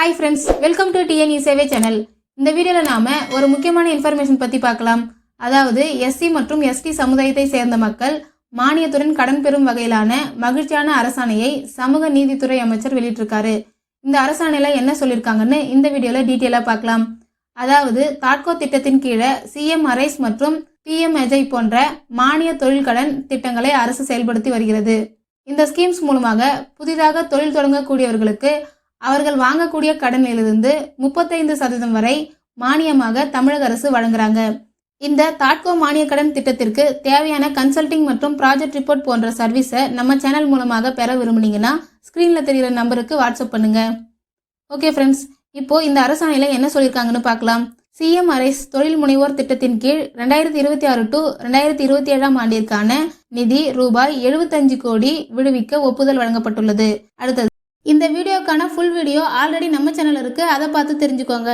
Hi friends, welcome to TNE சேவை channel. இந்த வீடியோவில் நாம் ஒரு முக்கியமான இன்ஃபர்மேஷன் பற்றி பார்க்கலாம். அதாவது எஸ்சி மற்றும் எஸ்டி சமுதாயத்தை சேர்ந்த மக்கள் மானியத்துடன் கடன் பெறும் வகையிலான மகிழ்ச்சியான அரசாணையை சமூக நீதித்துறை அமைச்சர் வெளியிட்டிருக்காரு. இந்த அரசாணையில் என்ன சொல்லியிருக்காங்கன்னு இந்த வீடியோவில் டீட்டெயிலாக பார்க்கலாம். அதாவது தாட்கோ திட்டத்தின் கீழே சிஎம் அரைஸ் மற்றும் பிஎம் அஜய் போன்ற மானிய தொழில் கடன் திட்டங்களை அரசு செயல்படுத்தி வருகிறது. இந்த ஸ்கீம்ஸ் மூலமாக புதிதாக தொழில் தொடங்கக்கூடியவர்களுக்கு அவர்கள் வாங்கக்கூடிய கடனிலிருந்து 35% வரை மானியமாக தமிழக அரசு வழங்குறாங்க. இந்த தாட்கோ மானிய கடன் திட்டத்திற்கு தேவையான கன்சல்டிங் மற்றும் ப்ராஜெக்ட் ரிப்போர்ட் போன்ற சர்வீஸை நம்ம சேனல் மூலமாக பெற விரும்புனீங்கன்னா ஸ்க்ரீனில் தெரிகிற நம்பருக்கு வாட்ஸ்அப் பண்ணுங்க. ஓகே ஃப்ரெண்ட்ஸ், இப்போ இந்த அரசாணையில் என்ன சொல்லியிருக்காங்கன்னு பார்க்கலாம். சிஎம் அரைஸ் தொழில் முனைவோர் திட்டத்தின் கீழ் 2026 டு 2027 ஆண்டிற்கான நிதி ரூபாய் 75 கோடி விடுவிக்க ஒப்புதல் வழங்கப்பட்டுள்ளது. அடுத்தது, இந்த வீடியோக்கான ஃபுல் வீடியோ ஆல்ரெடி நம்ம சேனல் இருக்கு, அதை பார்த்து தெரிஞ்சுக்கோங்க.